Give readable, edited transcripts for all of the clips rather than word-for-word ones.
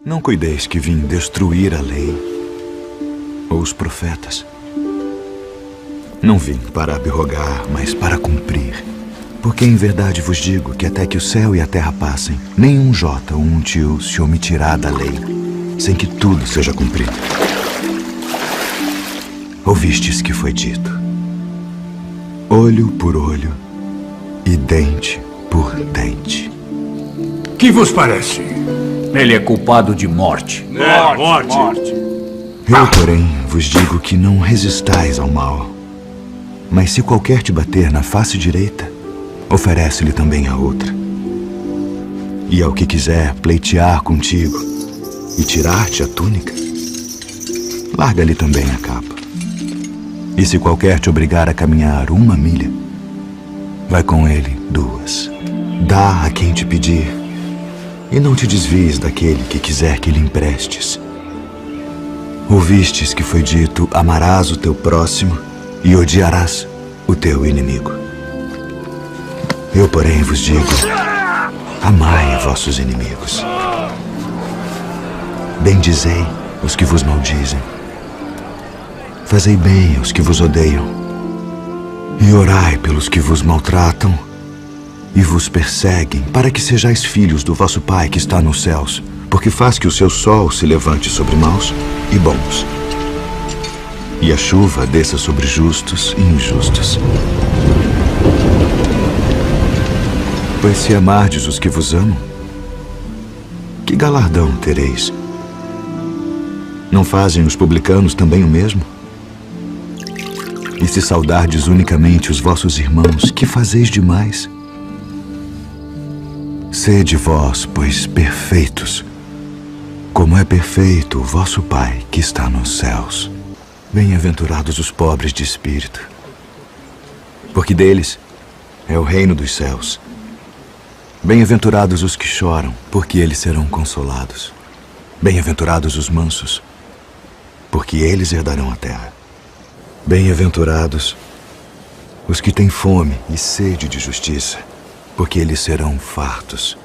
Não cuideis que vim destruir a lei ou os profetas. Não vim para abrogar, mas para cumprir. Porque em verdade vos digo que até que o céu e a terra passem, nenhum jota ou um tio se omitirá da lei, sem que tudo seja cumprido. Ouvistes que foi dito: olho por olho e dente por dente. Que vos parece? Ele é culpado de morte. Morte. Eu, porém, vos digo que não resistais ao mal. Mas se qualquer te bater na face direita, oferece-lhe também a outra. E ao que quiser pleitear contigo e tirar-te a túnica, larga-lhe também a capa. E se qualquer te obrigar a caminhar 1 milha, vai com ele 2. Dá a quem te pedir, e não te desvies daquele que quiser que lhe emprestes. Ouvistes que foi dito: amarás o teu próximo e odiarás o teu inimigo. Eu, porém, vos digo: amai vossos inimigos. Bendizei os que vos maldizem. Fazei bem aos que vos odeiam. E orai pelos que vos maltratam e vos perseguem, para que sejais filhos do vosso Pai que está nos céus, porque faz que o seu sol se levante sobre maus e bons, e a chuva desça sobre justos e injustos. Pois se amardes os que vos amam, que galardão tereis? Não fazem os publicanos também o mesmo? E se saudardes unicamente os vossos irmãos, que fazeis demais? Sede vós, pois, perfeitos, como é perfeito o vosso Pai que está nos céus. Bem-aventurados os pobres de espírito, porque deles é o reino dos céus. Bem-aventurados os que choram, porque eles serão consolados. Bem-aventurados os mansos, porque eles herdarão a terra. Bem-aventurados os que têm fome e sede de justiça, porque eles serão fartos.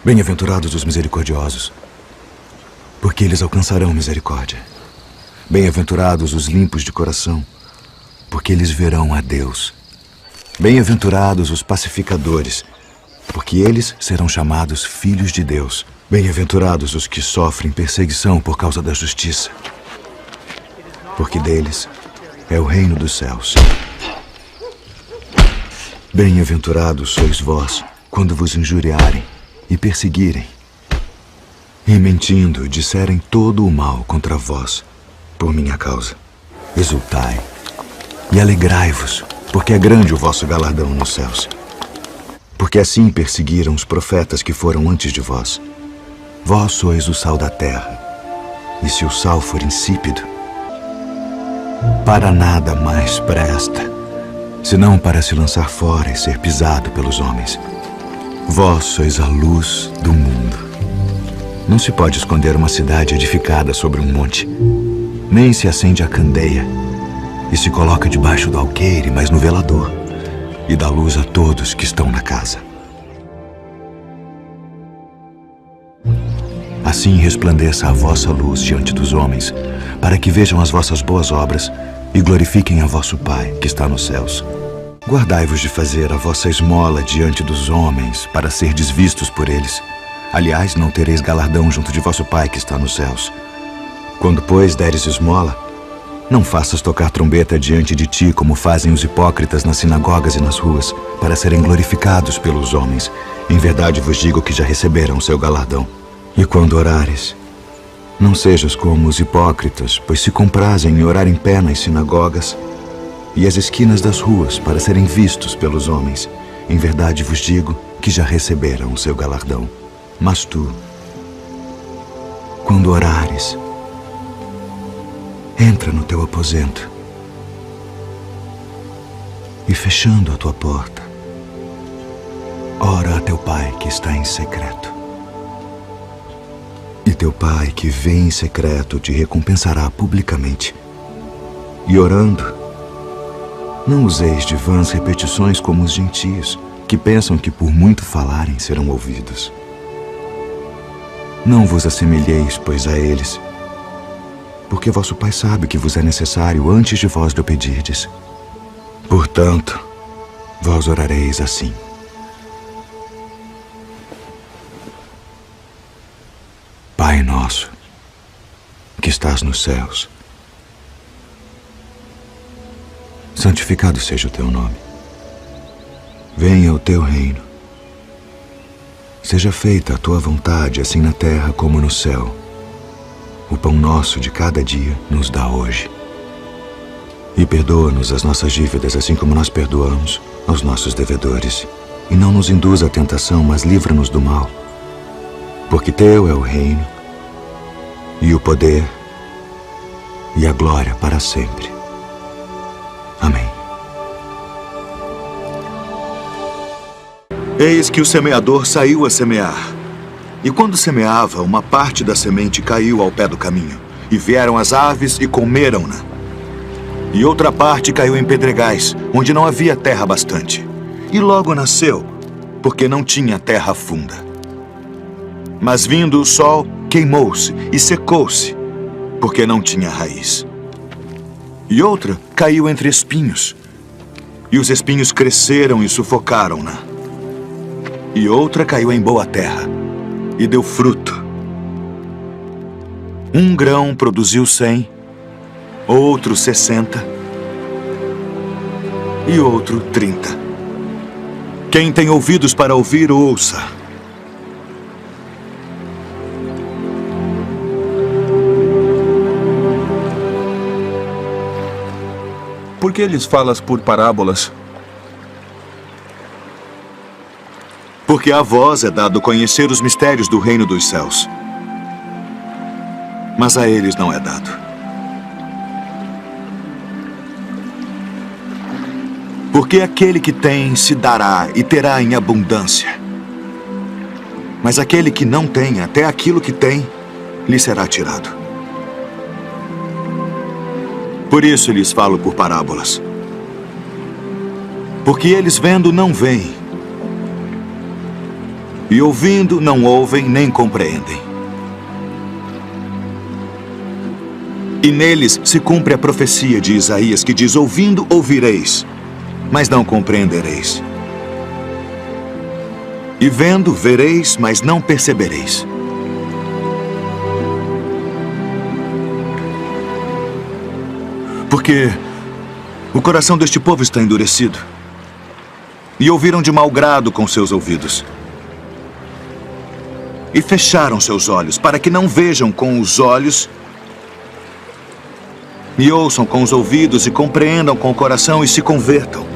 Bem-aventurados os misericordiosos, porque eles alcançarão misericórdia. Bem-aventurados os limpos de coração, porque eles verão a Deus. Bem-aventurados os pacificadores, porque eles serão chamados filhos de Deus. Bem-aventurados os que sofrem perseguição por causa da justiça, porque deles é o reino dos céus. Bem-aventurados sois vós, quando vos injuriarem e perseguirem, e mentindo disserem todo o mal contra vós, por minha causa. Exultai e alegrai-vos, porque é grande o vosso galardão nos céus. Porque assim perseguiram os profetas que foram antes de vós. Vós sois o sal da terra, e se o sal for insípido, para nada mais presta, senão para se lançar fora e ser pisado pelos homens. Vós sois a luz do mundo. Não se pode esconder uma cidade edificada sobre um monte, nem se acende a candeia e se coloca debaixo do alqueire, mas no velador, e dá luz a todos que estão na casa. Assim resplandeça a vossa luz diante dos homens, para que vejam as vossas boas obras e glorifiquem a vosso Pai que está nos céus. Guardai-vos de fazer a vossa esmola diante dos homens, para serdes vistos por eles. Aliás, não tereis galardão junto de vosso Pai que está nos céus. Quando, pois, deres esmola, não faças tocar trombeta diante de ti, como fazem os hipócritas nas sinagogas e nas ruas, para serem glorificados pelos homens. Em verdade vos digo que já receberam o seu galardão. E quando orares, não sejas como os hipócritas, pois se comprazem em orar em pé nas sinagogas e as esquinas das ruas, para serem vistos pelos homens. Em verdade vos digo que já receberam o seu galardão. Mas tu, quando orares, entra no teu aposento e, fechando a tua porta, ora a teu Pai que está em secreto. E teu Pai que vê em secreto te recompensará publicamente. E orando, não useis de vãs repetições como os gentios, que pensam que por muito falarem serão ouvidos. Não vos assemelheis, pois, a eles, porque vosso Pai sabe que vos é necessário antes de vós lhe pedirdes. Portanto, vós orareis assim: Pai nosso, que estás nos céus, santificado seja o teu nome. Venha o teu reino. Seja feita a tua vontade, assim na terra como no céu. O pão nosso de cada dia nos dá hoje. E perdoa-nos as nossas dívidas, assim como nós perdoamos aos nossos devedores. E não nos induza à tentação, mas livra-nos do mal. Porque teu é o reino, e o poder, e a glória para sempre. Amém. Eis que o semeador saiu a semear. E quando semeava, uma parte da semente caiu ao pé do caminho. E vieram as aves e comeram-na. E outra parte caiu em pedregais, onde não havia terra bastante. E logo nasceu, porque não tinha terra funda. Mas vindo o sol, queimou-se e secou-se, porque não tinha raiz. E outra caiu entre espinhos. E os espinhos cresceram e sufocaram-na. E outra caiu em boa terra, e deu fruto. Um grão produziu 100, outro 60, e outro 30. Quem tem ouvidos para ouvir, ouça. Por que lhes falas por parábolas? Porque a vós é dado conhecer os mistérios do reino dos céus. Mas a eles não é dado. Porque aquele que tem se dará e terá em abundância. Mas aquele que não tem, até aquilo que tem, lhe será tirado. Por isso lhes falo por parábolas. Porque eles vendo não veem, e ouvindo não ouvem nem compreendem. E neles se cumpre a profecia de Isaías, que diz: ouvindo ouvireis, mas não compreendereis. E vendo vereis, mas não percebereis. Porque o coração deste povo está endurecido, e ouviram de mau grado com seus ouvidos, e fecharam seus olhos, para que não vejam com os olhos, e ouçam com os ouvidos, e compreendam com o coração, e se convertam.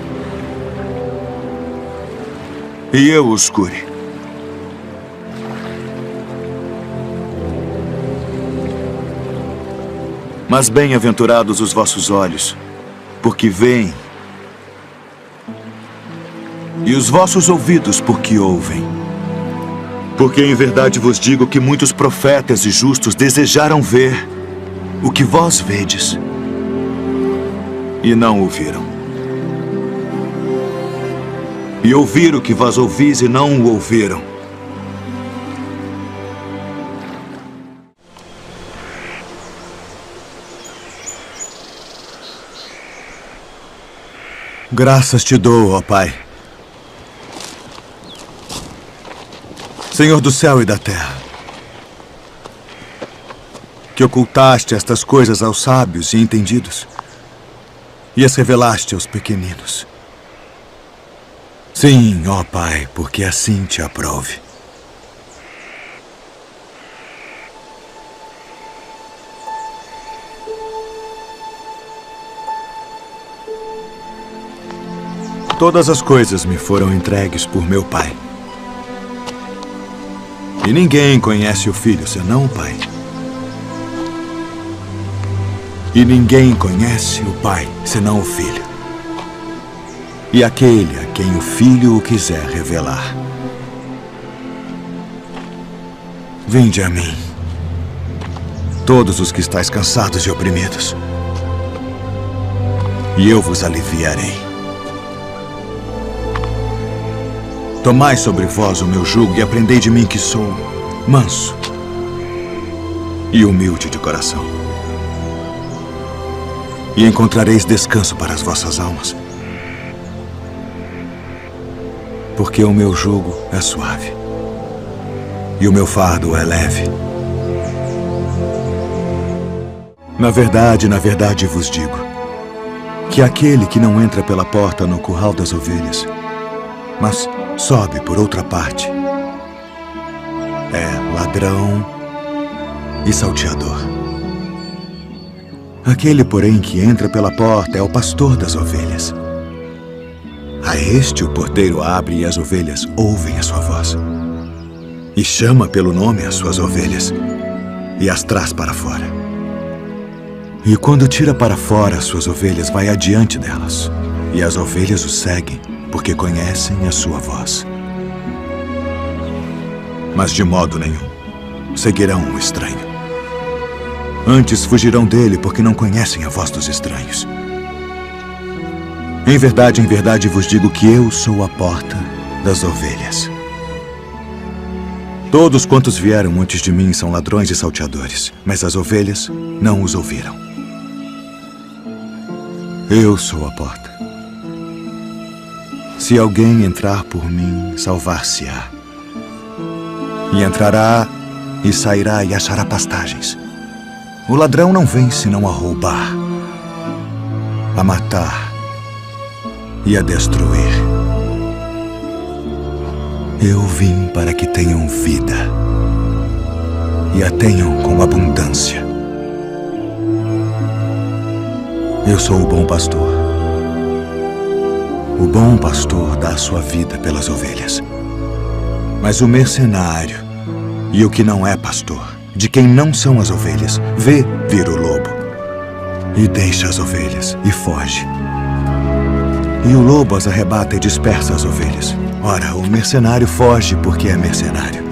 E eu os cure. Mas bem-aventurados os vossos olhos, porque veem, e os vossos ouvidos, porque ouvem. Porque em verdade vos digo que muitos profetas e justos desejaram ver o que vós vedes, e não ouviram. E ouvir o que vós ouvis e não o ouviram. Graças te dou, ó Pai, Senhor do céu e da terra, que ocultaste estas coisas aos sábios e entendidos e as revelaste aos pequeninos. Sim, ó Pai, porque assim te aprove. Todas as coisas me foram entregues por meu Pai. E ninguém conhece o Filho senão o Pai. E ninguém conhece o Pai senão o Filho. E aquele a quem o Filho o quiser revelar. Vinde a mim, todos os que estáis cansados e oprimidos, e eu vos aliviarei. Tomai sobre vós o meu jugo e aprendei de mim, que sou manso e humilde de coração. E encontrareis descanso para as vossas almas. Porque o meu jugo é suave e o meu fardo é leve. Na verdade vos digo que aquele que não entra pela porta no curral das ovelhas, mas sobe por outra parte, é ladrão e salteador. Aquele, porém, que entra pela porta é o pastor das ovelhas. A este o porteiro abre e as ovelhas ouvem a sua voz. E chama pelo nome as suas ovelhas e as traz para fora. E quando tira para fora as suas ovelhas, vai adiante delas. E as ovelhas o seguem, porque conhecem a sua voz. Mas de modo nenhum seguirão o estranho. Antes fugirão dele, porque não conhecem a voz dos estranhos. Em verdade vos digo que eu sou a porta das ovelhas. Todos quantos vieram antes de mim são ladrões e salteadores, mas as ovelhas não os ouviram. Eu sou a porta. Se alguém entrar por mim, salvar-se-á. E entrará e sairá e achará pastagens. O ladrão não vem senão a roubar, a matar e a destruir. Eu vim para que tenham vida e a tenham com abundância. Eu sou o bom pastor. O bom pastor dá a sua vida pelas ovelhas. Mas o mercenário e o que não é pastor, de quem não são as ovelhas, vê vir o lobo e deixa as ovelhas e foge. E o lobo as arrebata e dispersa as ovelhas. Ora, o mercenário foge porque é mercenário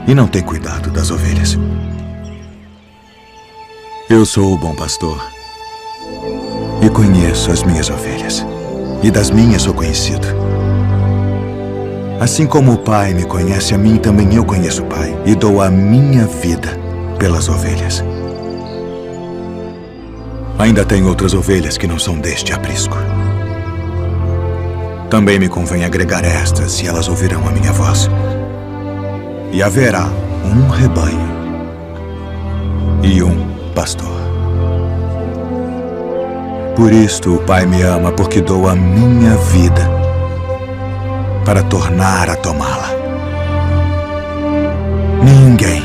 e não tem cuidado das ovelhas. Eu sou o bom pastor e conheço as minhas ovelhas, e das minhas sou conhecido. Assim como o Pai me conhece a mim, também eu conheço o Pai, e dou a minha vida pelas ovelhas. Ainda tenho outras ovelhas que não são deste aprisco. Também me convém agregar estas, e elas ouvirão a minha voz. E haverá um rebanho e um pastor. Por isto o Pai me ama, porque dou a minha vida para tornar a tomá-la. Ninguém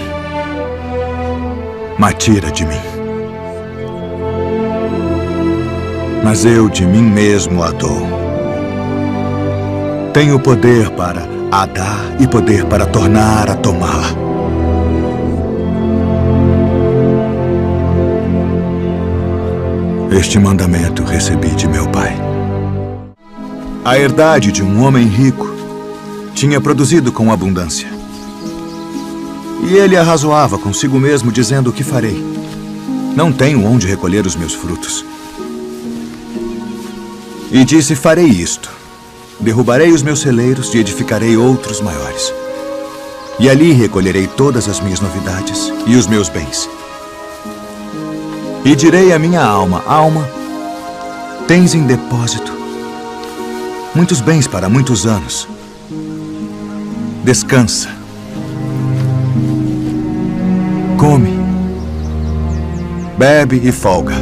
me tira de mim, mas eu de mim mesmo a dou. Tenho poder para a dar e poder para tornar a tomá-la. Este mandamento recebi de meu pai. A herdade de um homem rico tinha produzido com abundância. E ele arrazoava consigo mesmo, dizendo: o que farei? Não tenho onde recolher os meus frutos. E disse: farei isto. Derrubarei os meus celeiros e edificarei outros maiores. E ali recolherei todas as minhas novidades e os meus bens. E direi à minha alma: alma, tens em depósito muitos bens para muitos anos. Descansa. Come, bebe e folga.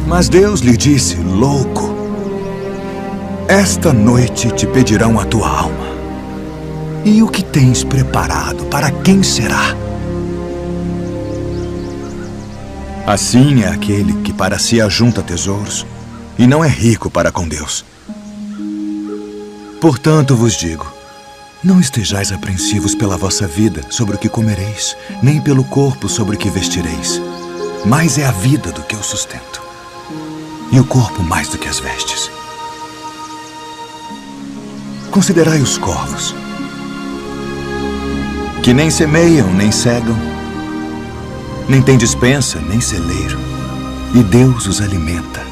Mas Deus lhe disse: louco, esta noite te pedirão a tua alma. E o que tens preparado, para quem será? Assim é aquele que para si ajunta tesouros e não é rico para com Deus. Portanto vos digo, não estejais apreensivos pela vossa vida sobre o que comereis, nem pelo corpo sobre o que vestireis. Mais é a vida do que o sustento, e o corpo mais do que as vestes. Considerai os corvos, que nem semeiam, nem cegam, nem têm despensa, nem celeiro, e Deus os alimenta.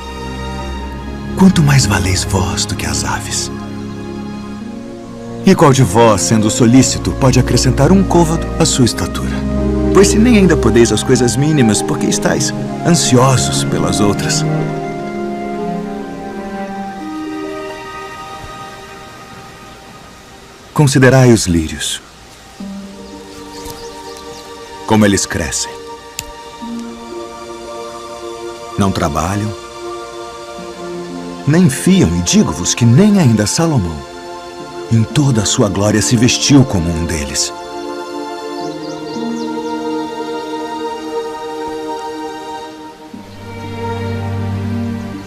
Quanto mais valeis vós do que as aves. E qual de vós, sendo solícito, pode acrescentar um côvado à sua estatura? Pois se nem ainda podeis as coisas mínimas, por que estáis ansiosos pelas outras? Considerai os lírios, como eles crescem. Não trabalham, nem fiam, e digo-vos que nem ainda Salomão, em toda a sua glória, se vestiu como um deles.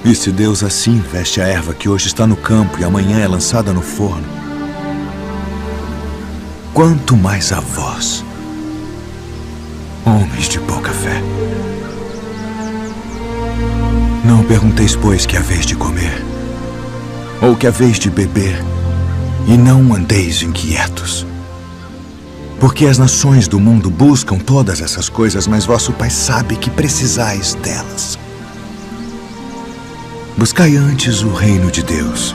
E se Deus assim veste a erva que hoje está no campo e amanhã é lançada no forno, quanto mais a vós, homens de pouca fé. Não pergunteis, pois, que haveis de comer, ou que haveis de beber, e não andeis inquietos. Porque as nações do mundo buscam todas essas coisas, mas vosso Pai sabe que precisais delas. Buscai antes o reino de Deus.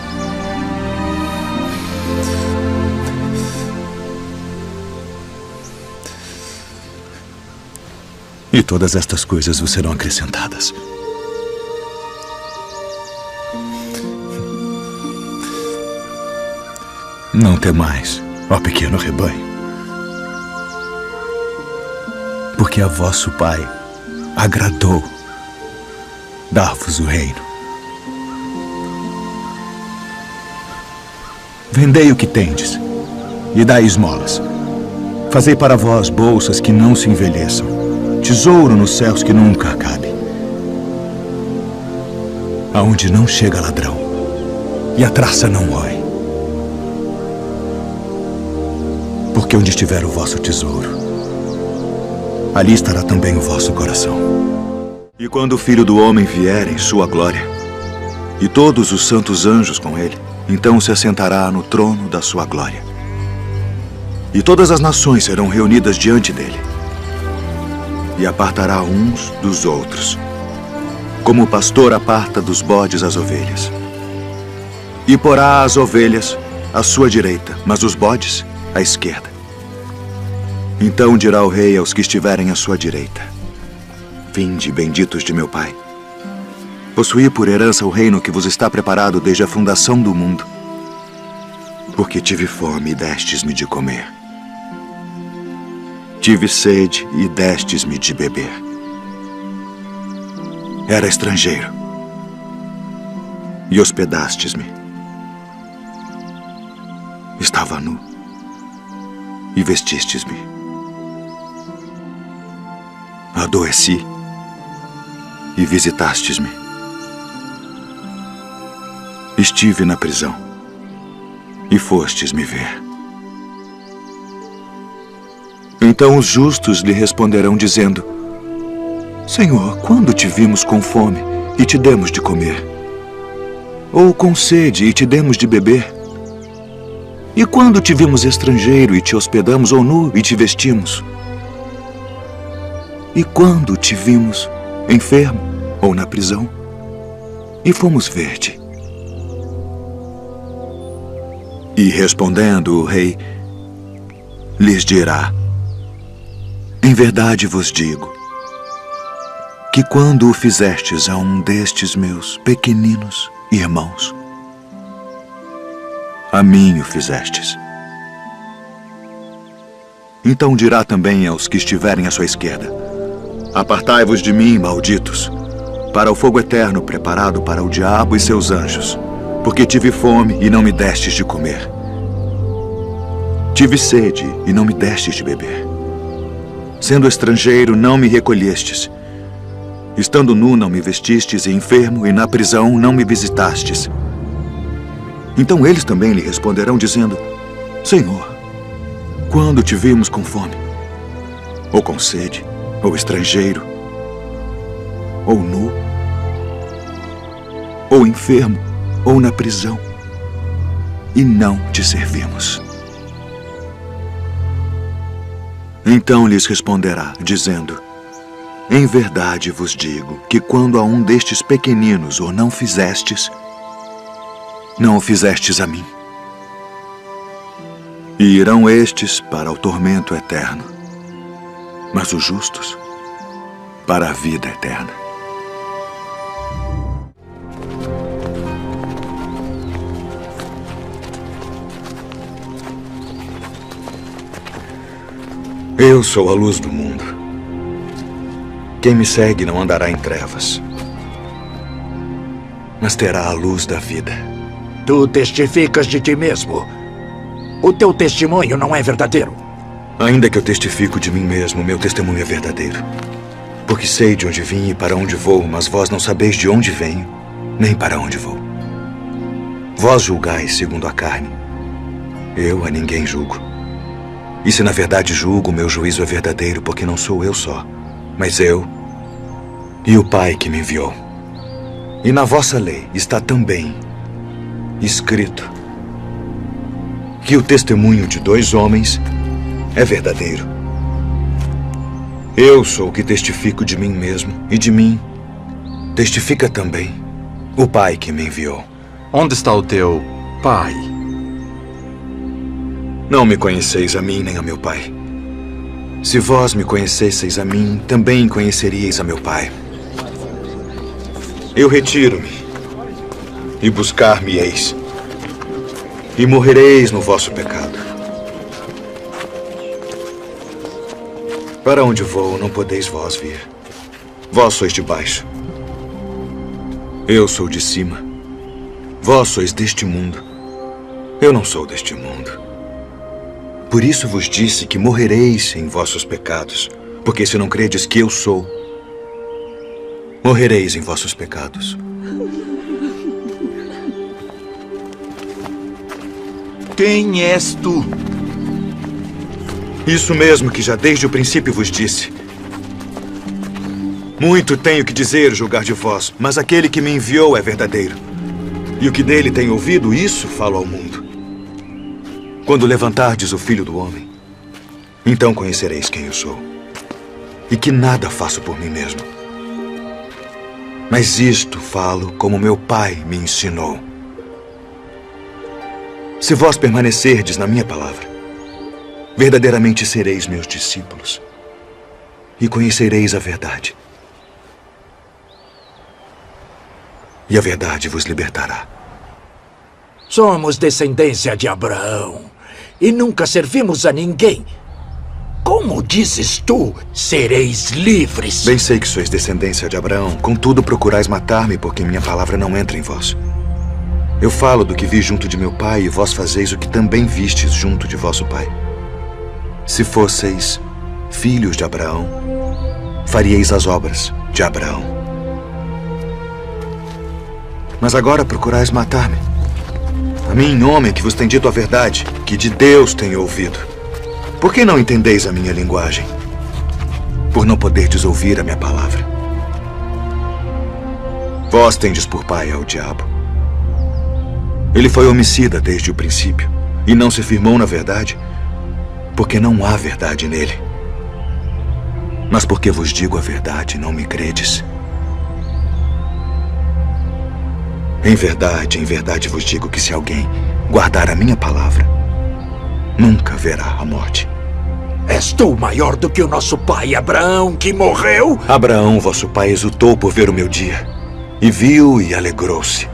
E todas estas coisas vos serão acrescentadas. Não temais, ó pequeno rebanho, porque a vosso Pai agradou dar-vos o reino. Vendei o que tendes e dai esmolas. Fazei para vós bolsas que não se envelheçam, tesouro nos céus que nunca acabe, aonde não chega ladrão e a traça não rói. Porque onde estiver o vosso tesouro, ali estará também o vosso coração. E quando o Filho do Homem vier em sua glória, e todos os santos anjos com ele, então se assentará no trono da sua glória. E todas as nações serão reunidas diante dele, e apartará uns dos outros, como o pastor aparta dos bodes as ovelhas. E porá as ovelhas à sua direita, mas os bodes à esquerda. Então dirá o rei aos que estiverem à sua direita: Vinde, benditos de meu Pai. Possuí por herança o reino que vos está preparado desde a fundação do mundo. Porque tive fome e destes-me de comer. Tive sede e destes-me de beber. Era estrangeiro e hospedastes-me. Estava nu e vestistes-me. Adoeci e visitastes-me. Estive na prisão e fostes me ver. Então os justos lhe responderão dizendo: Senhor, quando te vimos com fome e te demos de comer? Ou com sede e te demos de beber? E quando te vimos estrangeiro e te hospedamos, ou nu e te vestimos? E quando te vimos enfermo ou na prisão e fomos ver-te? E respondendo o rei, lhes dirá: Em verdade vos digo, que quando o fizestes a um destes meus pequeninos irmãos, a mim o fizestes. Então dirá também aos que estiverem à sua esquerda: Apartai-vos de mim, malditos, para o fogo eterno preparado para o diabo e seus anjos, porque tive fome e não me destes de comer. Tive sede e não me destes de beber. Sendo estrangeiro, não me recolhestes. Estando nu, não me vestistes, e enfermo, e na prisão, não me visitastes. Então eles também lhe responderão, dizendo: Senhor, quando te vimos com fome, ou com sede, ou estrangeiro, ou nu, ou enfermo, ou na prisão, e não te servimos? Então lhes responderá, dizendo: Em verdade vos digo que quando a um destes pequeninos o não fizestes, não o fizestes a mim. E irão estes para o tormento eterno, mas os justos para a vida eterna. Eu sou a luz do mundo. Quem me segue não andará em trevas, mas terá a luz da vida. Tu testificas de ti mesmo. O teu testemunho não é verdadeiro. Ainda que eu testifico de mim mesmo, meu testemunho é verdadeiro. Porque sei de onde vim e para onde vou, mas vós não sabeis de onde venho, nem para onde vou. Vós julgais segundo a carne. Eu a ninguém julgo. E se na verdade julgo, meu juízo é verdadeiro, porque não sou eu só, mas eu e o Pai que me enviou. E na vossa lei está também escrito que o testemunho de 2 homens é verdadeiro. Eu sou o que testifico de mim mesmo, e de mim testifica também o Pai que me enviou. Onde está o teu pai? Não me conheceis a mim nem a meu Pai. Se vós me conhecesseis a mim, também conheceríeis a meu Pai. Eu retiro-me, e buscar-me-eis, e morrereis no vosso pecado. Para onde vou, não podeis vós vir. Vós sois de baixo. Eu sou de cima. Vós sois deste mundo. Eu não sou deste mundo. Por isso vos disse que morrereis em vossos pecados, porque se não credes que eu sou, morrereis em vossos pecados. Quem és tu? Isso mesmo que já desde o princípio vos disse. Muito tenho que dizer, julgar de vós, mas aquele que me enviou é verdadeiro. E o que dele tenho ouvido, isso falo ao mundo. Quando levantardes o Filho do Homem, então conhecereis quem eu sou. E que nada faço por mim mesmo. Mas isto falo como meu Pai me ensinou. Se vós permanecerdes na minha palavra, verdadeiramente sereis meus discípulos e conhecereis a verdade. E a verdade vos libertará. Somos descendência de Abraão e nunca servimos a ninguém. Como dizes tu, sereis livres? Bem sei que sois descendência de Abraão, contudo procurais matar-me, porque minha palavra não entra em vós. Eu falo do que vi junto de meu pai, e vós fazeis o que também vistes junto de vosso pai. Se fosseis filhos de Abraão, faríeis as obras de Abraão. Mas agora procurais matar-me. A mim, homem que vos tem dito a verdade, que de Deus tenho ouvido. Por que não entendeis a minha linguagem? Por não poderdes ouvir a minha palavra. Vós tendes por pai ao diabo. Ele foi homicida desde o princípio e não se firmou na verdade, porque não há verdade nele. Mas porque vos digo a verdade, não me credes. Em verdade vos digo que se alguém guardar a minha palavra, nunca verá a morte. És tu maior do que o nosso pai Abraão, que morreu? Abraão, vosso pai, exultou por ver o meu dia, e viu e alegrou-se.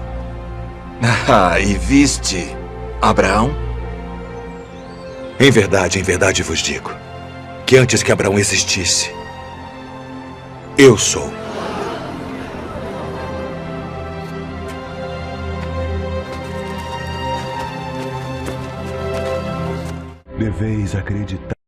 E viste Abraão? Em verdade vos digo, que antes que Abraão existisse, eu sou. Deveis acreditar.